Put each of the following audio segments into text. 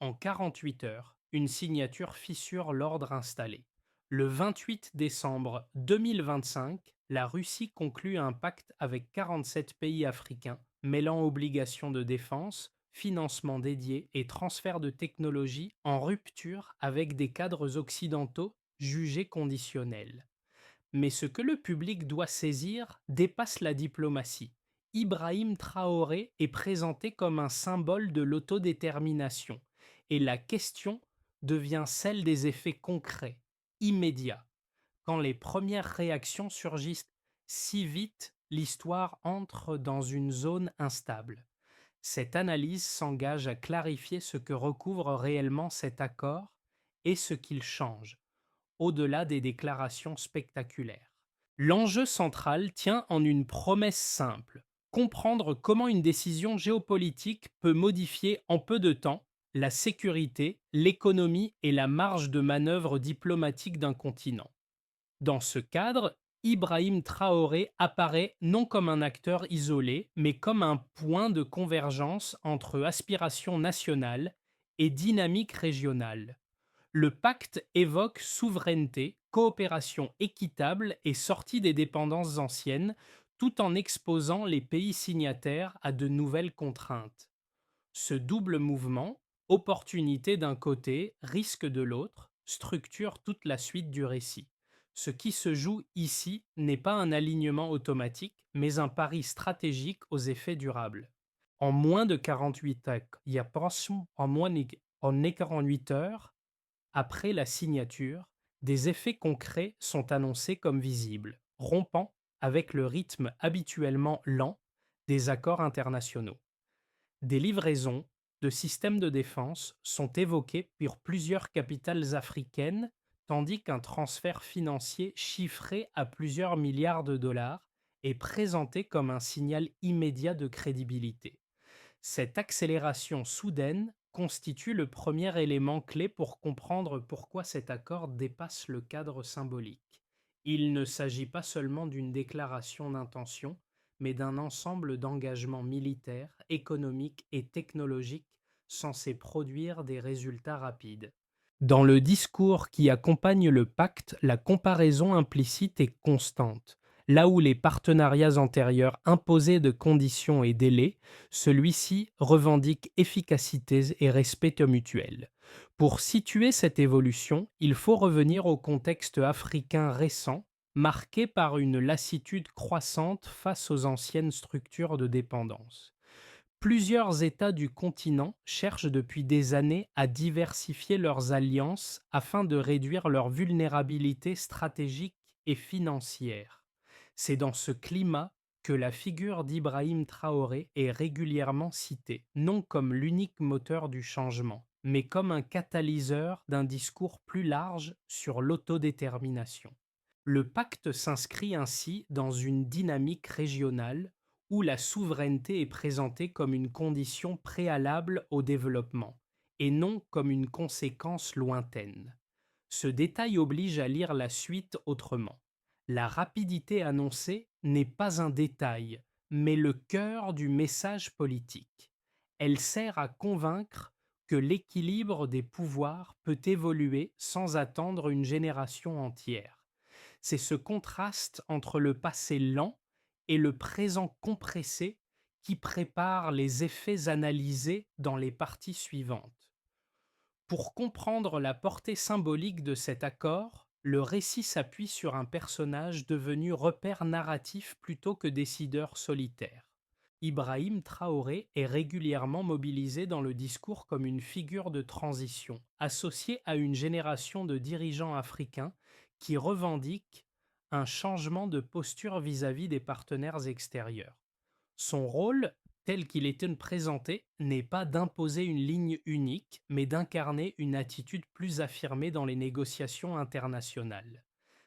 En 48 heures, une signature fissure l'ordre installé. Le 28 décembre 2025, la Russie conclut un pacte avec 47 pays africains, mêlant obligations de défense, financement dédié et transfert de technologie en rupture avec des cadres occidentaux jugés conditionnels. Mais ce que le public doit saisir dépasse la diplomatie. Ibrahim Traoré est présenté comme un symbole de l'autodétermination, et la question devient celle des effets concrets, immédiats. Quand les premières réactions surgissent si vite, l'histoire entre dans une zone instable. Cette analyse s'engage à clarifier ce que recouvre réellement cet accord et ce qu'il change au-delà des déclarations spectaculaires. L'enjeu central tient en une promesse simple: comprendre comment une décision géopolitique peut modifier en peu de temps la sécurité, l'économie et la marge de manœuvre diplomatique d'un continent. Dans ce cadre, Ibrahim Traoré apparaît non comme un acteur isolé, mais comme un point de convergence entre aspirations nationales et dynamique régionale. Le pacte évoque souveraineté, coopération équitable et sortie des dépendances anciennes, tout en exposant les pays signataires à de nouvelles contraintes. Ce double mouvement, opportunité d'un côté, risque de l'autre, structure toute la suite du récit. Ce qui se joue ici n'est pas un alignement automatique, mais un pari stratégique aux effets durables. En moins de 48 heures, il y a en 48 heures, après la signature, des effets concrets sont annoncés comme visibles, rompant avec le rythme habituellement lent des accords internationaux. Des livraisons de systèmes de défense sont évoquées pour plusieurs capitales africaines, tandis qu'un transfert financier chiffré à plusieurs milliards de dollars est présenté comme un signal immédiat de crédibilité. Cette accélération soudaine constitue le premier élément clé pour comprendre pourquoi cet accord dépasse le cadre symbolique. Il ne s'agit pas seulement d'une déclaration d'intention, mais d'un ensemble d'engagements militaires, économiques et technologiques censés produire des résultats rapides. Dans le discours qui accompagne le pacte, la comparaison implicite est constante. Là où les partenariats antérieurs imposaient de conditions et délais, celui-ci revendique efficacité et respect mutuel. Pour situer cette évolution, il faut revenir au contexte africain récent, marqué par une lassitude croissante face aux anciennes structures de dépendance. Plusieurs États du continent cherchent depuis des années à diversifier leurs alliances afin de réduire leur vulnérabilité stratégique et financière. C'est dans ce climat que la figure d'Ibrahim Traoré est régulièrement citée, non comme l'unique moteur du changement, mais comme un catalyseur d'un discours plus large sur l'autodétermination. Le pacte s'inscrit ainsi dans une dynamique régionale où la souveraineté est présentée comme une condition préalable au développement, et non comme une conséquence lointaine. Ce détail oblige à lire la suite autrement. La rapidité annoncée n'est pas un détail, mais le cœur du message politique. Elle sert à convaincre que l'équilibre des pouvoirs peut évoluer sans attendre une génération entière. C'est ce contraste entre le passé lent et le présent compressé qui prépare les effets analysés dans les parties suivantes. Pour comprendre la portée symbolique de cet accord, le récit s'appuie sur un personnage devenu repère narratif plutôt que décideur solitaire. Ibrahim Traoré est régulièrement mobilisé dans le discours comme une figure de transition, associée à une génération de dirigeants africains qui revendiquent un changement de posture vis-à-vis des partenaires extérieurs. Son rôle, tel qu'il était présenté, n'est pas d'imposer une ligne unique, mais d'incarner une attitude plus affirmée dans les négociations internationales.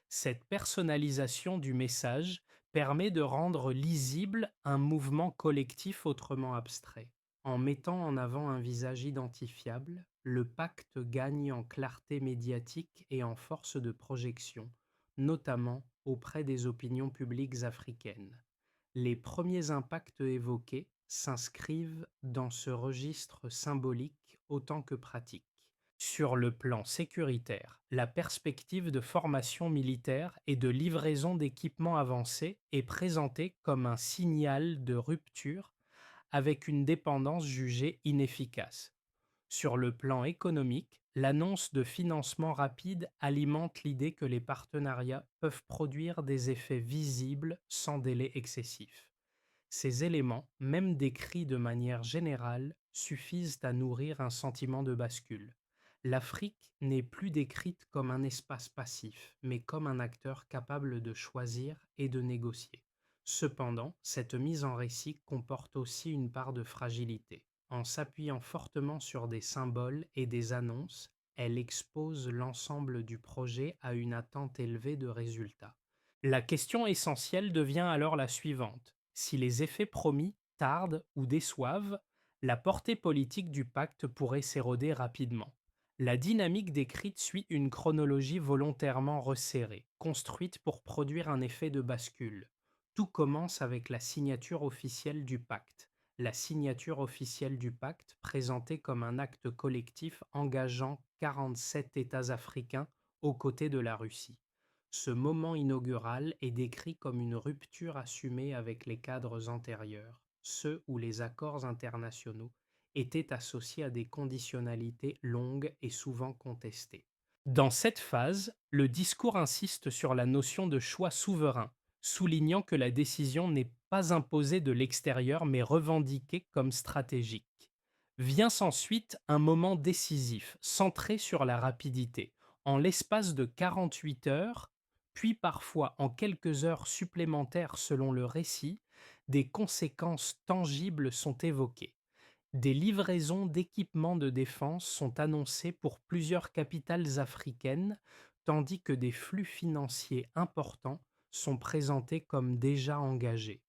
Cette personnalisation du message permet de rendre lisible un mouvement collectif autrement abstrait. En mettant en avant un visage identifiable, le pacte gagne en clarté médiatique et en force de projection, notamment auprès des opinions publiques africaines. Les premiers impacts évoqués s'inscrivent dans ce registre symbolique autant que pratique. Sur le plan sécuritaire, la perspective de formation militaire et de livraison d'équipements avancés est présentée comme un signal de rupture avec une dépendance jugée inefficace. Sur le plan économique, l'annonce de financement rapide alimente l'idée que les partenariats peuvent produire des effets visibles sans délai excessif. Ces éléments, même décrits de manière générale, suffisent à nourrir un sentiment de bascule. L'Afrique n'est plus décrite comme un espace passif, mais comme un acteur capable de choisir et de négocier. Cependant, cette mise en récit comporte aussi une part de fragilité. En s'appuyant fortement sur des symboles et des annonces, elle expose l'ensemble du projet à une attente élevée de résultats. La question essentielle devient alors la suivante. Si les effets promis tardent ou déçoivent, la portée politique du pacte pourrait s'éroder rapidement. La dynamique décrite suit une chronologie volontairement resserrée, construite pour produire un effet de bascule. Tout commence avec la signature officielle du pacte. La signature officielle du pacte, présentée comme un acte collectif engageant 47 États africains aux côtés de la Russie. Ce moment inaugural est décrit comme une rupture assumée avec les cadres antérieurs, ceux où les accords internationaux étaient associés à des conditionnalités longues et souvent contestées. Dans cette phase, le discours insiste sur la notion de choix souverain, soulignant que la décision n'est pas imposée de l'extérieur mais revendiquée comme stratégique. Vient ensuite un moment décisif, centré sur la rapidité. En l'espace de 48 heures, puis parfois en quelques heures supplémentaires selon le récit, des conséquences tangibles sont évoquées. Des livraisons d'équipements de défense sont annoncées pour plusieurs capitales africaines, tandis que des flux financiers importants sont présentés comme déjà engagés.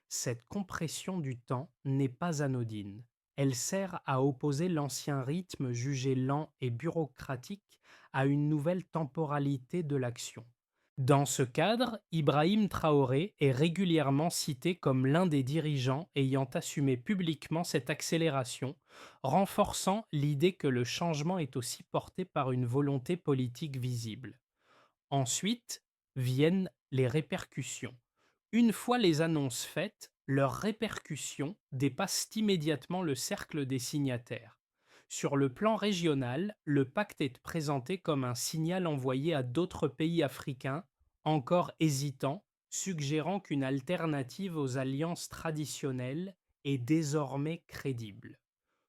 Cette compression du temps n'est pas anodine. Elle sert à opposer l'ancien rythme jugé lent et bureaucratique à une nouvelle temporalité de l'action. Dans ce cadre, Ibrahim Traoré est régulièrement cité comme l'un des dirigeants ayant assumé publiquement cette accélération, renforçant l'idée que le changement est aussi porté par une volonté politique visible. Ensuite viennent les répercussions. Une fois les annonces faites, leurs répercussions dépassent immédiatement le cercle des signataires. Sur le plan régional, le pacte est présenté comme un signal envoyé à d'autres pays africains, encore hésitants, suggérant qu'une alternative aux alliances traditionnelles est désormais crédible.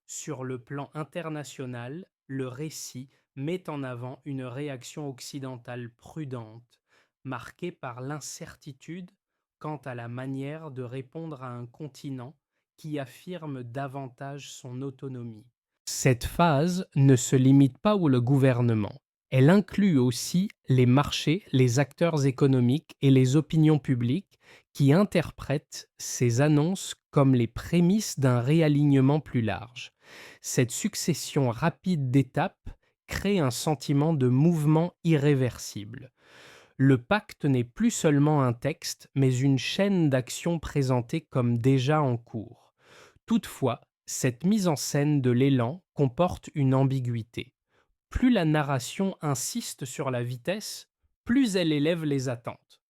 Sur le plan international, le récit met en avant une réaction occidentale prudente, marquée par l'incertitude quant à la manière de répondre à un continent qui affirme davantage son autonomie. Cette phase ne se limite pas au gouvernement. Elle inclut aussi les marchés, les acteurs économiques et les opinions publiques qui interprètent ces annonces comme les prémices d'un réalignement plus large. Cette succession rapide d'étapes crée un sentiment de mouvement irréversible. Le pacte n'est plus seulement un texte, mais une chaîne d'actions présentée comme déjà en cours. Toutefois, cette mise en scène de l'élan comporte une ambiguïté. Plus la narration insiste sur la vitesse, plus elle élève les attentes.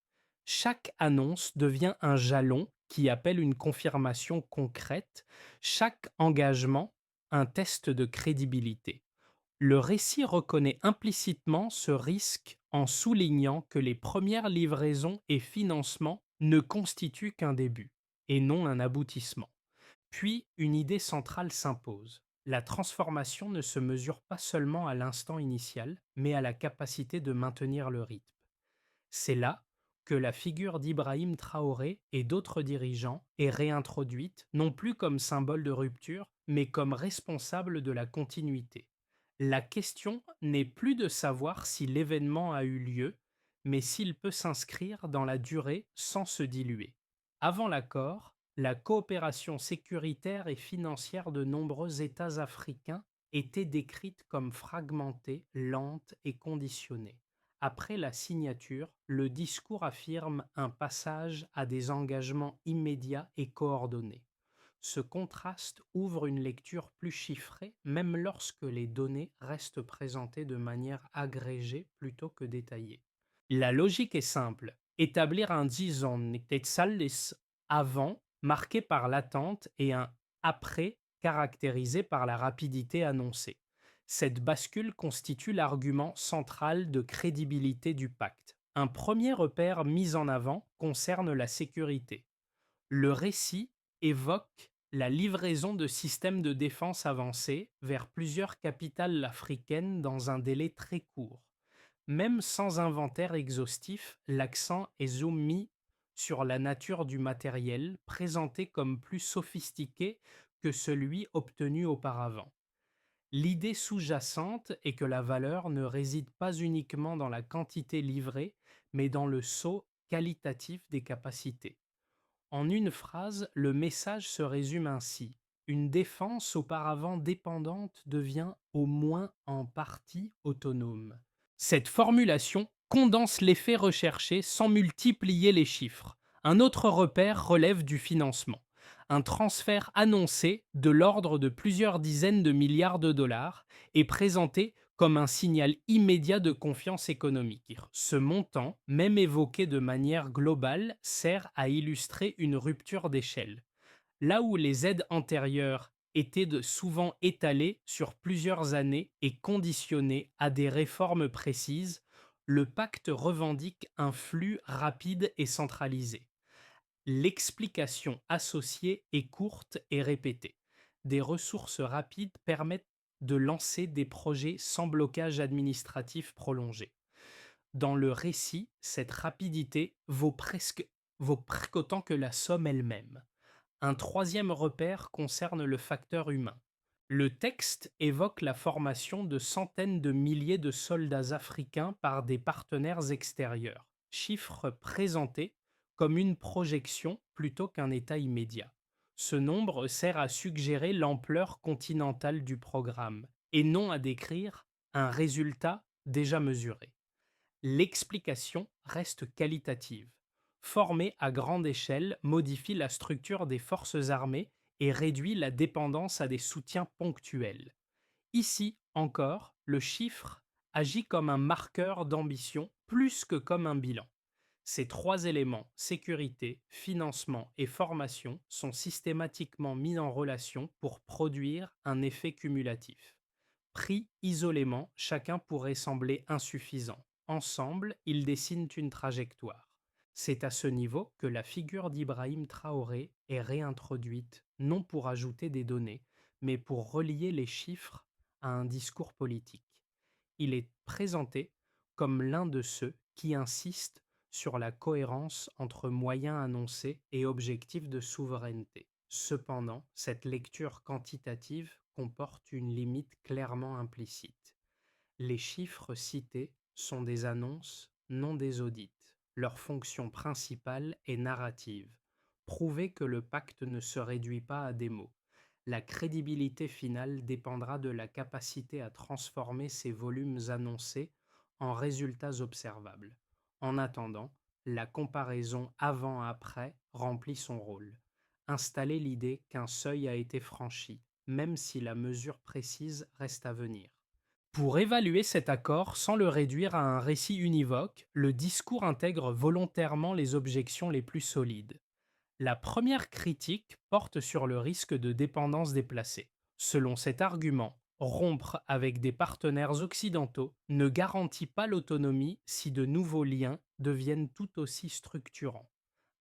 Chaque annonce devient un jalon qui appelle une confirmation concrète, chaque engagement un test de crédibilité. Le récit reconnaît implicitement ce risque en soulignant que les premières livraisons et financements ne constituent qu'un début, et non un aboutissement. Puis une idée centrale s'impose. La transformation ne se mesure pas seulement à l'instant initial, mais à la capacité de maintenir le rythme. C'est là que la figure d'Ibrahim Traoré et d'autres dirigeants est réintroduite, non plus comme symbole de rupture, mais comme responsable de la continuité. La question n'est plus de savoir si l'événement a eu lieu, mais s'il peut s'inscrire dans la durée sans se diluer. Avant l'accord, la coopération sécuritaire et financière de nombreux États africains était décrite comme fragmentée, lente et conditionnée. Après la signature, le discours affirme un passage à des engagements immédiats et coordonnés. Ce contraste ouvre une lecture plus chiffrée, même lorsque les données restent présentées de manière agrégée plutôt que détaillée. La logique est simple. Établir un disant Quetzales avant, marqué par l'attente, et un après, caractérisé par la rapidité annoncée. Cette bascule constitue l'argument central de crédibilité du pacte. Un premier repère mis en avant concerne la sécurité. Le récit évoque la livraison de systèmes de défense avancés vers plusieurs capitales africaines dans un délai très court. Même sans inventaire exhaustif, l'accent est mis sur la nature du matériel, présenté comme plus sophistiqué que celui obtenu auparavant. L'idée sous-jacente est que la valeur ne réside pas uniquement dans la quantité livrée, mais dans le saut qualitatif des capacités. En une phrase, le message se résume ainsi. Une défense auparavant dépendante devient au moins en partie autonome. Cette formulation condense l'effet recherché sans multiplier les chiffres. Un autre repère relève du financement. Un transfert annoncé de l'ordre de plusieurs dizaines de milliards de dollars est présenté comme un signal immédiat de confiance économique. Ce montant, même évoqué de manière globale, sert à illustrer une rupture d'échelle. Là où les aides antérieures étaient souvent étalées sur plusieurs années et conditionnées à des réformes précises, le pacte revendique un flux rapide et centralisé. L'explication associée est courte et répétée. Des ressources rapides permettent de lancer des projets sans blocage administratif prolongé. Dans le récit, cette rapidité vaut presque autant que la somme elle-même. Un troisième repère concerne le facteur humain. Le texte évoque la formation de centaines de milliers de soldats africains par des partenaires extérieurs, chiffre présenté comme une projection plutôt qu'un état immédiat. Ce nombre sert à suggérer l'ampleur continentale du programme et non à décrire un résultat déjà mesuré. L'explication reste qualitative. Former à grande échelle modifie la structure des forces armées et réduit la dépendance à des soutiens ponctuels. Ici encore, le chiffre agit comme un marqueur d'ambition plus que comme un bilan. Ces trois éléments, sécurité, financement et formation, sont systématiquement mis en relation pour produire un effet cumulatif. Pris isolément, chacun pourrait sembler insuffisant. Ensemble, ils dessinent une trajectoire. C'est à ce niveau que la figure d'Ibrahim Traoré est réintroduite, non pour ajouter des données, mais pour relier les chiffres à un discours politique. Il est présenté comme l'un de ceux qui insistent sur la cohérence entre moyens annoncés et objectifs de souveraineté. Cependant, cette lecture quantitative comporte une limite clairement implicite. Les chiffres cités sont des annonces, non des audits. Leur fonction principale est narrative, prouver que le pacte ne se réduit pas à des mots. La crédibilité finale dépendra de la capacité à transformer ces volumes annoncés en résultats observables. En attendant, la comparaison avant-après remplit son rôle. Installer l'idée qu'un seuil a été franchi, même si la mesure précise reste à venir. Pour évaluer cet accord sans le réduire à un récit univoque, le discours intègre volontairement les objections les plus solides. La première critique porte sur le risque de dépendance déplacée. Selon cet argument, rompre avec des partenaires occidentaux ne garantit pas l'autonomie si de nouveaux liens deviennent tout aussi structurants.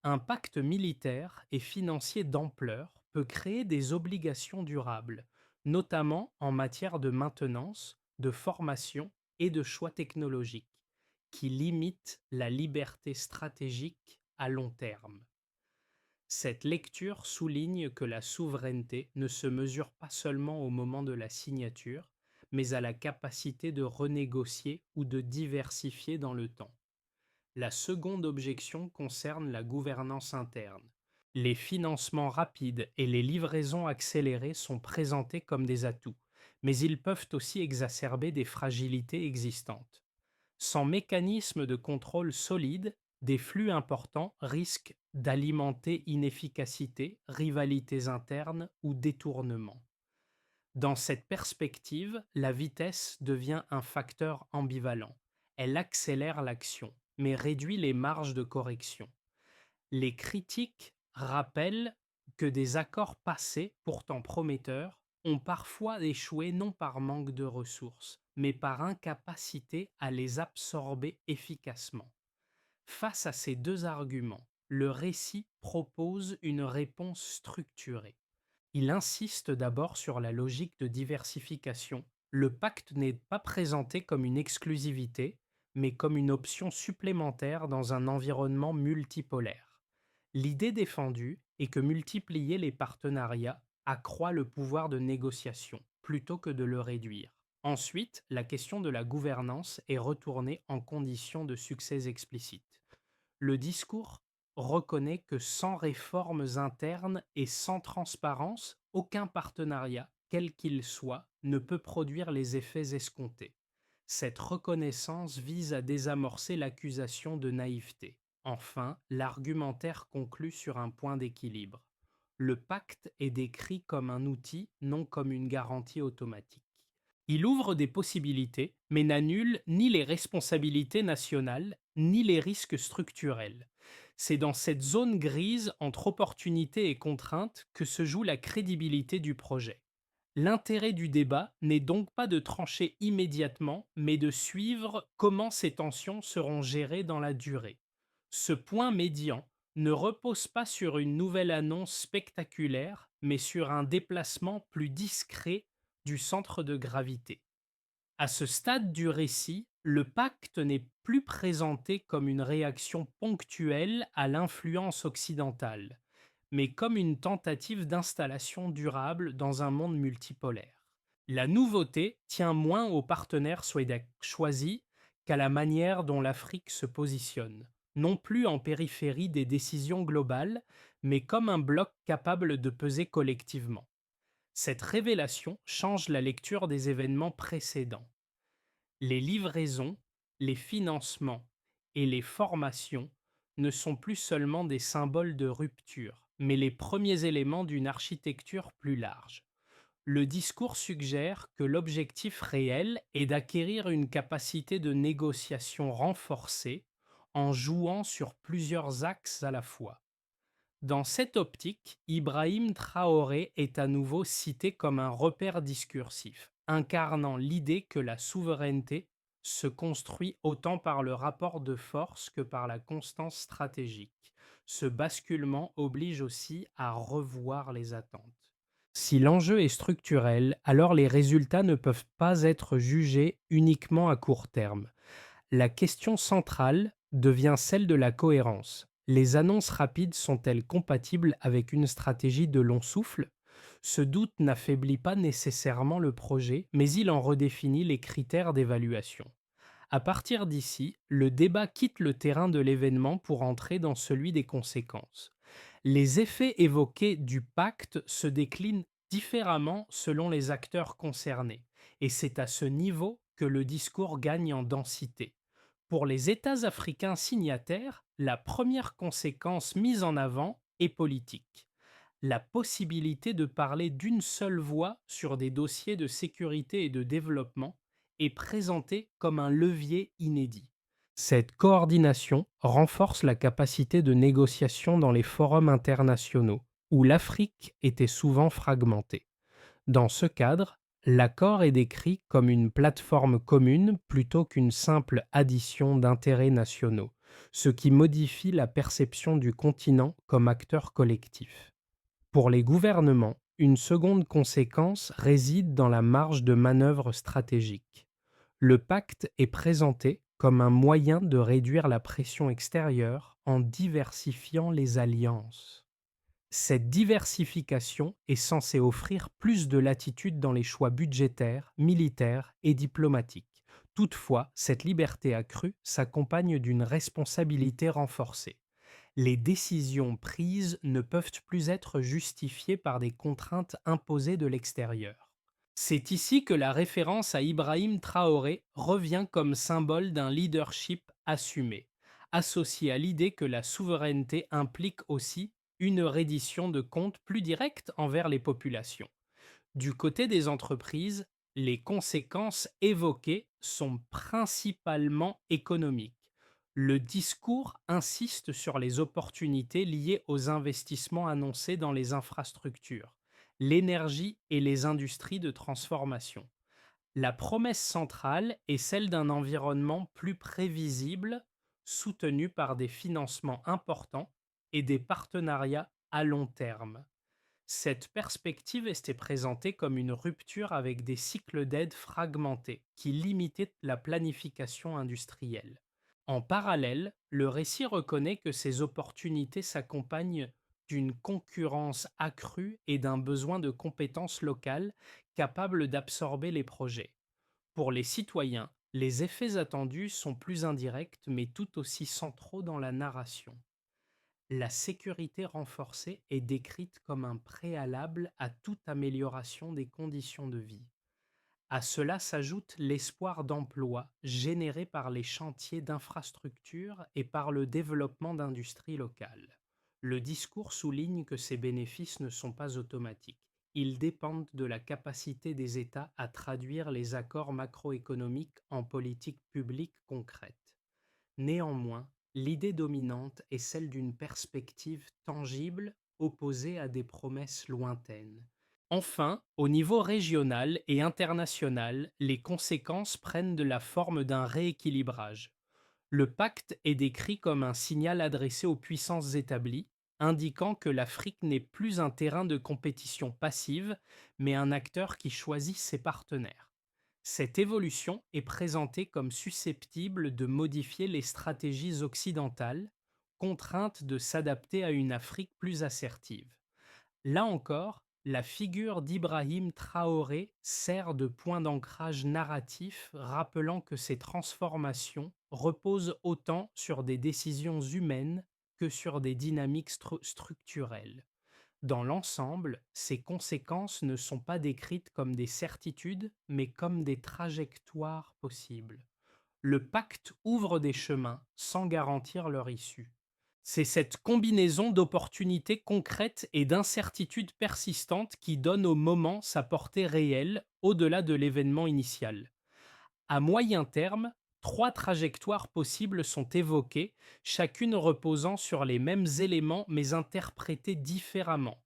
Un pacte militaire et financier d'ampleur peut créer des obligations durables, notamment en matière de maintenance, de formation et de choix technologiques, qui limitent la liberté stratégique à long terme. Cette lecture souligne que la souveraineté ne se mesure pas seulement au moment de la signature, mais à la capacité de renégocier ou de diversifier dans le temps. La seconde objection concerne la gouvernance interne. Les financements rapides et les livraisons accélérées sont présentés comme des atouts, mais ils peuvent aussi exacerber des fragilités existantes. Sans mécanisme de contrôle solide, Des flux importants risquent d'alimenter inefficacité, rivalités internes ou détournements. Dans cette perspective, la vitesse devient un facteur ambivalent. Elle accélère l'action, mais réduit les marges de correction. Les critiques rappellent que des accords passés, pourtant prometteurs, ont parfois échoué non par manque de ressources, mais par incapacité à les absorber efficacement. Face à ces deux arguments, le récit propose une réponse structurée. Il insiste d'abord sur la logique de diversification. Le pacte n'est pas présenté comme une exclusivité, mais comme une option supplémentaire dans un environnement multipolaire. L'idée défendue est que multiplier les partenariats accroît le pouvoir de négociation, plutôt que de le réduire. Ensuite, la question de la gouvernance est retournée en condition de succès explicite. Le discours reconnaît que sans réformes internes et sans transparence, aucun partenariat, quel qu'il soit, ne peut produire les effets escomptés. Cette reconnaissance vise à désamorcer l'accusation de naïveté. Enfin, l'argumentaire conclut sur un point d'équilibre. Le pacte est décrit comme un outil, non comme une garantie automatique. Il ouvre des possibilités, mais n'annule ni les responsabilités nationales, ni les risques structurels. C'est dans cette zone grise entre opportunité et contrainte que se joue la crédibilité du projet. L'intérêt du débat n'est donc pas de trancher immédiatement, mais de suivre comment ces tensions seront gérées dans la durée. Ce point médian ne repose pas sur une nouvelle annonce spectaculaire, mais sur un déplacement plus discret du centre de gravité. À ce stade du récit, le pacte n'est plus présenté comme une réaction ponctuelle à l'influence occidentale, mais comme une tentative d'installation durable dans un monde multipolaire. La nouveauté tient moins aux partenaires choisis qu'à la manière dont l'Afrique se positionne, non plus en périphérie des décisions globales, mais comme un bloc capable de peser collectivement. Cette révélation change la lecture des événements précédents. Les livraisons, les financements et les formations ne sont plus seulement des symboles de rupture, mais les premiers éléments d'une architecture plus large. Le discours suggère que l'objectif réel est d'acquérir une capacité de négociation renforcée en jouant sur plusieurs axes à la fois. Dans cette optique, Ibrahim Traoré est à nouveau cité comme un repère discursif, incarnant l'idée que la souveraineté se construit autant par le rapport de force que par la constance stratégique. Ce basculement oblige aussi à revoir les attentes. Si l'enjeu est structurel, alors les résultats ne peuvent pas être jugés uniquement à court terme. La question centrale devient celle de la cohérence. Les annonces rapides sont-elles compatibles avec une stratégie de long souffle? Ce doute n'affaiblit pas nécessairement le projet, mais il en redéfinit les critères d'évaluation. À partir d'ici, le débat quitte le terrain de l'événement pour entrer dans celui des conséquences. Les effets évoqués du pacte se déclinent différemment selon les acteurs concernés, et c'est à ce niveau que le discours gagne en densité. Pour les États africains signataires, la première conséquence mise en avant est politique. La possibilité de parler d'une seule voix sur des dossiers de sécurité et de développement est présentée comme un levier inédit. Cette coordination renforce la capacité de négociation dans les forums internationaux, où l'Afrique était souvent fragmentée. Dans ce cadre, l'accord est décrit comme une plateforme commune plutôt qu'une simple addition d'intérêts nationaux, ce qui modifie la perception du continent comme acteur collectif. Pour les gouvernements, une seconde conséquence réside dans la marge de manœuvre stratégique. Le pacte est présenté comme un moyen de réduire la pression extérieure en diversifiant les alliances. Cette diversification est censée offrir plus de latitude dans les choix budgétaires, militaires et diplomatiques. Toutefois, cette liberté accrue s'accompagne d'une responsabilité renforcée. Les décisions prises ne peuvent plus être justifiées par des contraintes imposées de l'extérieur. C'est ici que la référence à Ibrahim Traoré revient comme symbole d'un leadership assumé. associé à l'idée que la souveraineté implique aussi une reddition de comptes plus directe envers les populations. Du côté des entreprises, les conséquences évoquées sont principalement économiques. Le discours insiste sur les opportunités liées aux investissements annoncés dans les infrastructures, l'énergie et les industries de transformation. La promesse centrale est celle d'un environnement plus prévisible, soutenu par des financements importants et des partenariats à long terme. Cette perspective était présentée comme une rupture avec des cycles d'aide fragmentés qui limitaient la planification industrielle. En parallèle, le récit reconnaît que ces opportunités s'accompagnent d'une concurrence accrue et d'un besoin de compétences locales capables d'absorber les projets. Pour les citoyens, les effets attendus sont plus indirects mais tout aussi centraux dans la narration. La sécurité renforcée est décrite comme un préalable à toute amélioration des conditions de vie. À cela s'ajoute l'espoir d'emploi généré par les chantiers d'infrastructures et par le développement d'industries locales. Le discours souligne que ces bénéfices ne sont pas automatiques. Ils dépendent de la capacité des États à traduire les accords macroéconomiques en politiques publiques concrètes. Néanmoins, l'idée dominante est celle d'une perspective tangible opposée à des promesses lointaines. Enfin, au niveau régional et international, les conséquences prennent de la forme d'un rééquilibrage. Le pacte est décrit comme un signal adressé aux puissances établies, indiquant que l'Afrique n'est plus un terrain de compétition passive, mais un acteur qui choisit ses partenaires. Cette évolution est présentée comme susceptible de modifier les stratégies occidentales, contraintes de s'adapter à une Afrique plus assertive. Là encore, la figure d'Ibrahim Traoré sert de point d'ancrage narratif, rappelant que ces transformations reposent autant sur des décisions humaines que sur des dynamiques structurelles. Dans l'ensemble, ces conséquences ne sont pas décrites comme des certitudes, mais comme des trajectoires possibles. Le pacte ouvre des chemins sans garantir leur issue. C'est cette combinaison d'opportunités concrètes et d'incertitudes persistantes qui donne au moment sa portée réelle au-delà de l'événement initial. À moyen terme, trois trajectoires possibles sont évoquées, chacune reposant sur les mêmes éléments mais interprétées différemment.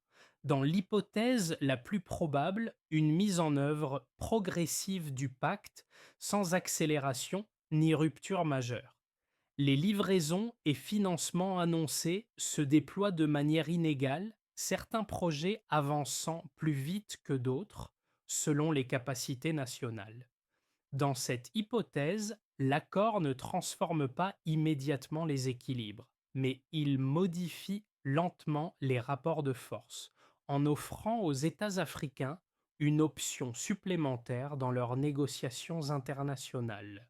Dans l'hypothèse la plus probable, une mise en œuvre progressive du pacte, sans accélération ni rupture majeure. Les livraisons et financements annoncés se déploient de manière inégale, certains projets avançant plus vite que d'autres, selon les capacités nationales. Dans cette hypothèse, l'accord ne transforme pas immédiatement les équilibres, mais il modifie lentement les rapports de force, en offrant aux États africains une option supplémentaire dans leurs négociations internationales.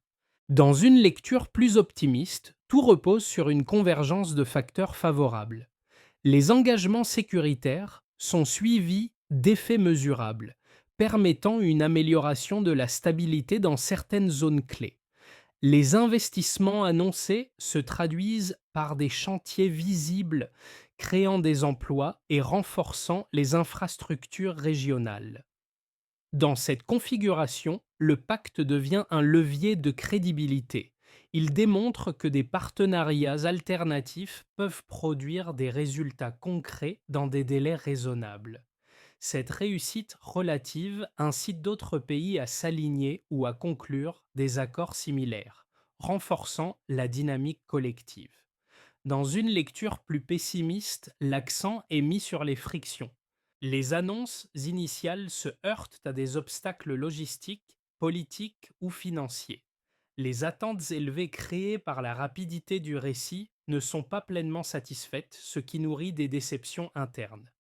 Dans une lecture plus optimiste, tout repose sur une convergence de facteurs favorables. Les engagements sécuritaires sont suivis d'effets mesurables, permettant une amélioration de la stabilité dans certaines zones clés. Les investissements annoncés se traduisent par des chantiers visibles, créant des emplois et renforçant les infrastructures régionales. Dans cette configuration, le pacte devient un levier de crédibilité. Il démontre que des partenariats alternatifs peuvent produire des résultats concrets dans des délais raisonnables. Cette réussite relative incite d'autres pays à s'aligner ou à conclure des accords similaires, renforçant la dynamique collective. Dans une lecture plus pessimiste, l'accent est mis sur les frictions. Les annonces initiales se heurtent à des obstacles logistiques, politiques ou financiers. Les attentes élevées créées par la rapidité du récit ne sont pas pleinement satisfaites, ce qui nourrit des déceptions internes.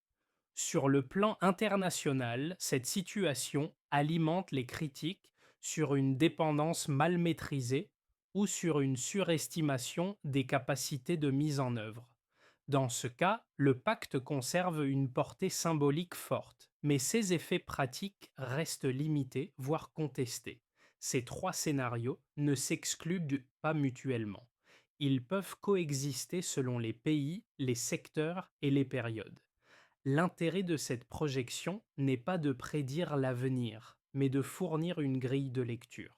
Sur le plan international, cette situation alimente les critiques sur une dépendance mal maîtrisée ou sur une surestimation des capacités de mise en œuvre. Dans ce cas, le pacte conserve une portée symbolique forte, mais ses effets pratiques restent limités, voire contestés. Ces trois scénarios ne s'excluent pas mutuellement. ils peuvent coexister selon les pays, les secteurs et les périodes. L'intérêt de cette projection n'est pas de prédire l'avenir, mais de fournir une grille de lecture.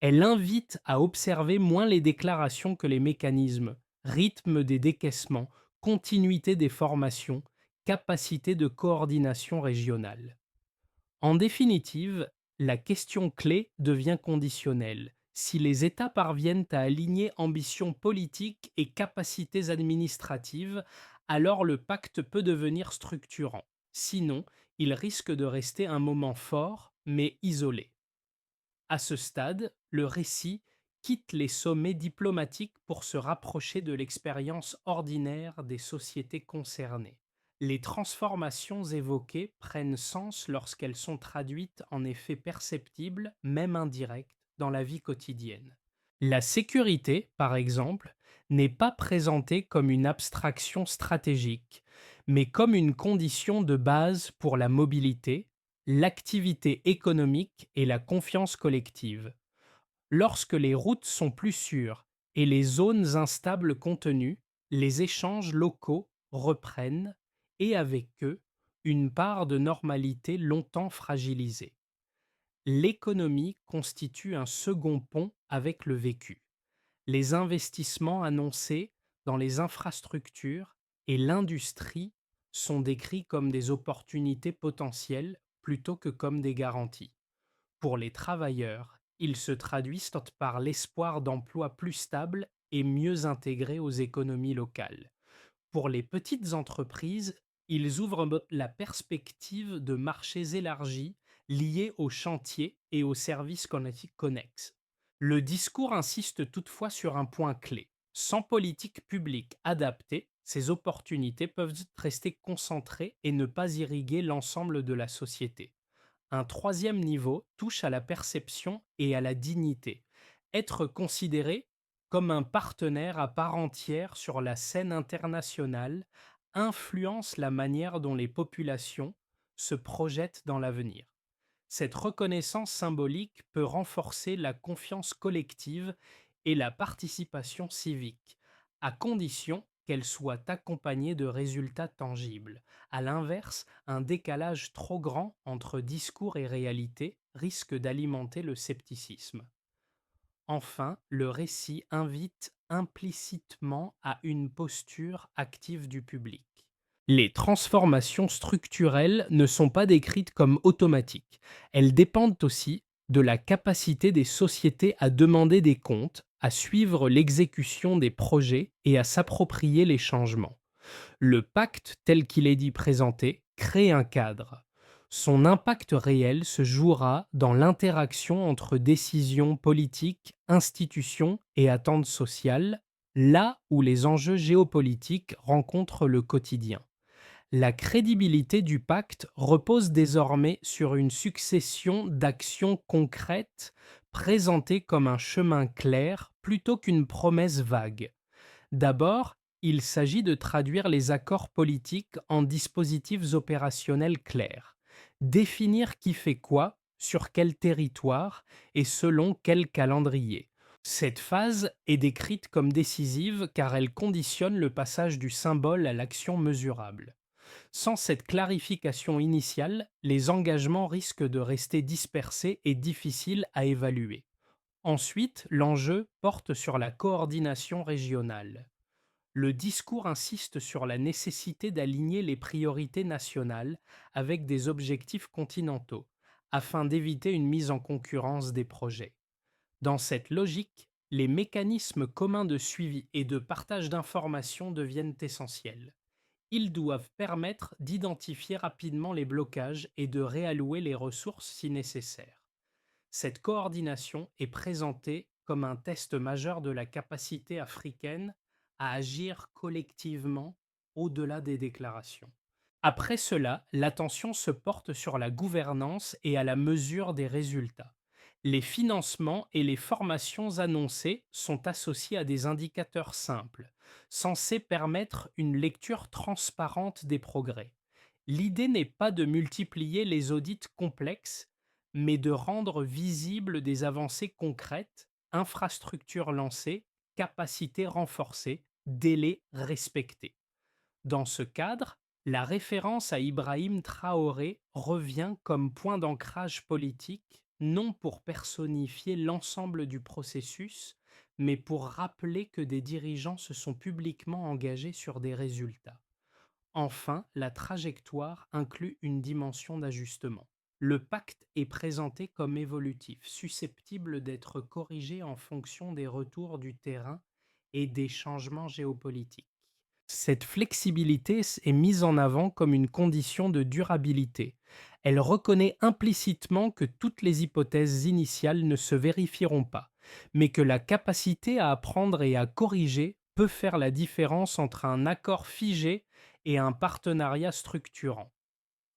Elle invite à observer moins les déclarations que les mécanismes, rythme des décaissements, continuité des formations, capacité de coordination régionale. En définitive, la question clé devient conditionnelle. Si les États parviennent à aligner ambition politique et capacités administratives, alors le pacte peut devenir structurant. Sinon, il risque de rester un moment fort, mais isolé. À ce stade, le récit quitte les sommets diplomatiques pour se rapprocher de l'expérience ordinaire des sociétés concernées. Les transformations évoquées prennent sens lorsqu'elles sont traduites en effets perceptibles, même indirects, dans la vie quotidienne. La sécurité, par exemple, n'est pas présentée comme une abstraction stratégique, mais comme une condition de base pour la mobilité, l'activité économique et la confiance collective. Lorsque les routes sont plus sûres et les zones instables contenues, les échanges locaux reprennent et avec eux une part de normalité longtemps fragilisée. L'économie constitue un second pont avec le vécu. Les investissements annoncés dans les infrastructures et l'industrie sont décrits comme des opportunités potentielles plutôt que comme des garanties. Pour les travailleurs, ils se traduisent par l'espoir d'emplois plus stables et mieux intégrés aux économies locales. Pour les petites entreprises, ils ouvrent la perspective de marchés élargis liés aux chantiers et aux services connexes. Le discours insiste toutefois sur un point clé. Sans politique publique adaptée, ces opportunités peuvent rester concentrées et ne pas irriguer l'ensemble de la société. Un troisième niveau touche à la perception et à la dignité. Être considéré comme un partenaire à part entière sur la scène internationale influence la manière dont les populations se projettent dans l'avenir. Cette reconnaissance symbolique peut renforcer la confiance collective et la participation civique, à condition qu'elle soit accompagnée de résultats tangibles. À l'inverse, un décalage trop grand entre discours et réalité risque d'alimenter le scepticisme. Enfin, le récit invite implicitement à une posture active du public. Les transformations structurelles ne sont pas décrites comme automatiques. Elles dépendent aussi de la capacité des sociétés à demander des comptes, à suivre l'exécution des projets et à s'approprier les changements. Le pacte tel qu'il est dit présenté crée un cadre. Son impact réel se jouera dans l'interaction entre décisions politiques, institutions et attentes sociales, là où les enjeux géopolitiques rencontrent le quotidien. La crédibilité du pacte repose désormais sur une succession d'actions concrètes présentées comme un chemin clair plutôt qu'une promesse vague. D'abord, il s'agit de traduire les accords politiques en dispositifs opérationnels clairs, définir qui fait quoi, sur quel territoire et selon quel calendrier. Cette phase est décrite comme décisive car elle conditionne le passage du symbole à l'action mesurable. Sans cette clarification initiale, les engagements risquent de rester dispersés et difficiles à évaluer. Ensuite, l'enjeu porte sur la coordination régionale. Le discours insiste sur la nécessité d'aligner les priorités nationales avec des objectifs continentaux, afin d'éviter une mise en concurrence des projets. Dans cette logique, les mécanismes communs de suivi et de partage d'informations deviennent essentiels. Ils doivent permettre d'identifier rapidement les blocages et de réallouer les ressources si nécessaire. Cette coordination est présentée comme un test majeur de la capacité africaine à agir collectivement au-delà des déclarations. Après cela, l'attention se porte sur la gouvernance et à la mesure des résultats. Les financements et les formations annoncées sont associés à des indicateurs simples, censés permettre une lecture transparente des progrès. L'idée n'est pas de multiplier les audits complexes, mais de rendre visibles des avancées concrètes, infrastructures lancées, capacité renforcée, délai respecté. Dans ce cadre, la référence à Ibrahim Traoré revient comme point d'ancrage politique, non pour personnifier l'ensemble du processus, mais pour rappeler que des dirigeants se sont publiquement engagés sur des résultats. Enfin, la trajectoire inclut une dimension d'ajustement. Le pacte est présenté comme évolutif, susceptible d'être corrigé en fonction des retours du terrain et des changements géopolitiques. Cette flexibilité est mise en avant comme une condition de durabilité. Elle reconnaît implicitement que toutes les hypothèses initiales ne se vérifieront pas, mais que la capacité à apprendre et à corriger peut faire la différence entre un accord figé et un partenariat structurant.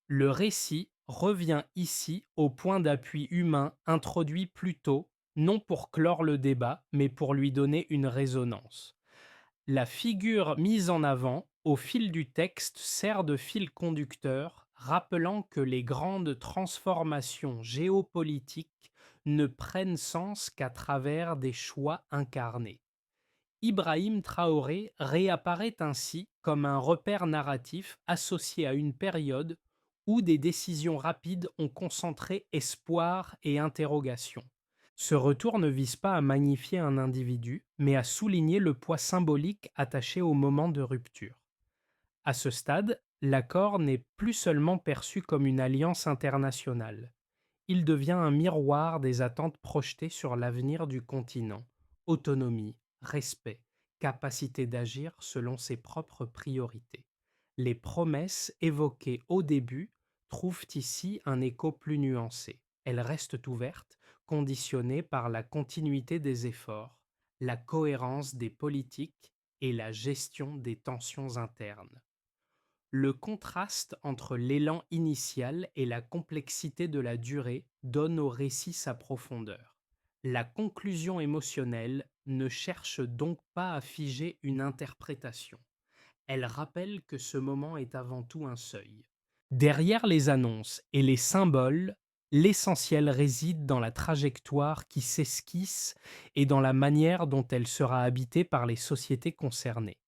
Le récit revient ici au point d'appui humain introduit plus tôt, non pour clore le débat, mais pour lui donner une résonance. La figure mise en avant au fil du texte sert de fil conducteur, rappelant que les grandes transformations géopolitiques ne prennent sens qu'à travers des choix incarnés. Ibrahim Traoré réapparaît ainsi comme un repère narratif associé à une période où des décisions rapides ont concentré espoir et interrogation. Ce retour ne vise pas à magnifier un individu, mais à souligner le poids symbolique attaché au moment de rupture. À ce stade, l'accord n'est plus seulement perçu comme une alliance internationale. Il devient un miroir des attentes projetées sur l'avenir du continent. Autonomie, respect, capacité d'agir selon ses propres priorités. Les promesses évoquées au début trouvent ici un écho plus nuancé. Elles restent ouvertes, conditionnées par la continuité des efforts, la cohérence des politiques et la gestion des tensions internes. Le contraste entre l'élan initial et la complexité de la durée donne au récit sa profondeur. La conclusion émotionnelle ne cherche donc pas à figer une interprétation. Elle rappelle que ce moment est avant tout un seuil. Derrière les annonces et les symboles, l'essentiel réside dans la trajectoire qui s'esquisse et dans la manière dont elle sera habitée par les sociétés concernées.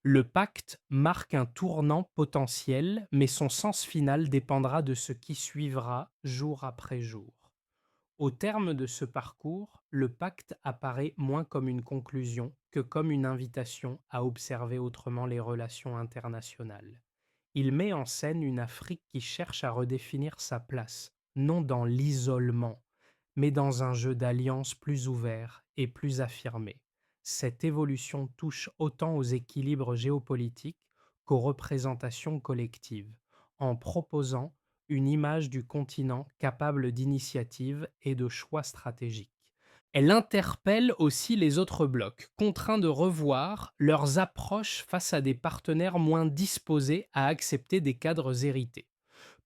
Le pacte marque un tournant potentiel, mais son sens final dépendra de ce qui suivra jour après jour. Au terme de ce parcours, le pacte apparaît moins comme une conclusion que comme une invitation à observer autrement les relations internationales. Il met en scène une Afrique qui cherche à redéfinir sa place, non dans l'isolement, mais dans un jeu d'alliances plus ouvert et plus affirmé. Cette évolution touche autant aux équilibres géopolitiques qu'aux représentations collectives, en proposant une image du continent capable d'initiative et de choix stratégiques. Elle interpelle aussi les autres blocs, contraints de revoir leurs approches face à des partenaires moins disposés à accepter des cadres hérités.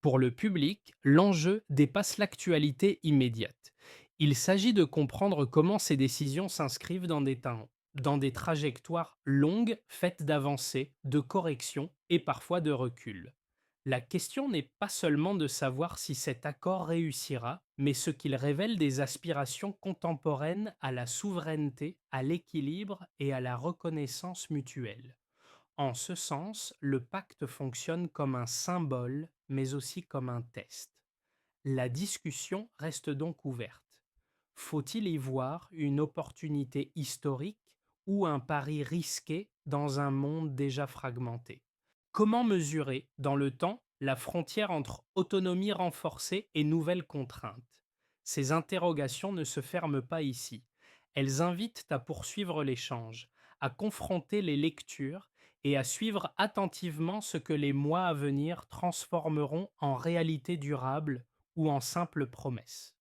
Pour le public, l'enjeu dépasse l'actualité immédiate. Il s'agit de comprendre comment ces décisions s'inscrivent dans des trajectoires longues faites d'avancées, de corrections et parfois de recul. La question n'est pas seulement de savoir si cet accord réussira, mais ce qu'il révèle des aspirations contemporaines à la souveraineté, à l'équilibre et à la reconnaissance mutuelle. En ce sens, le pacte fonctionne comme un symbole, mais aussi comme un test. La discussion reste donc ouverte. Faut-il y voir une opportunité historique ou un pari risqué dans un monde déjà fragmenté? Comment mesurer, dans le temps, la frontière entre autonomie renforcée et nouvelles contraintes? Ces interrogations ne se ferment pas ici. Elles invitent à poursuivre l'échange, à confronter les lectures et à suivre attentivement ce que les mois à venir transformeront en réalité durable ou en simple promesse.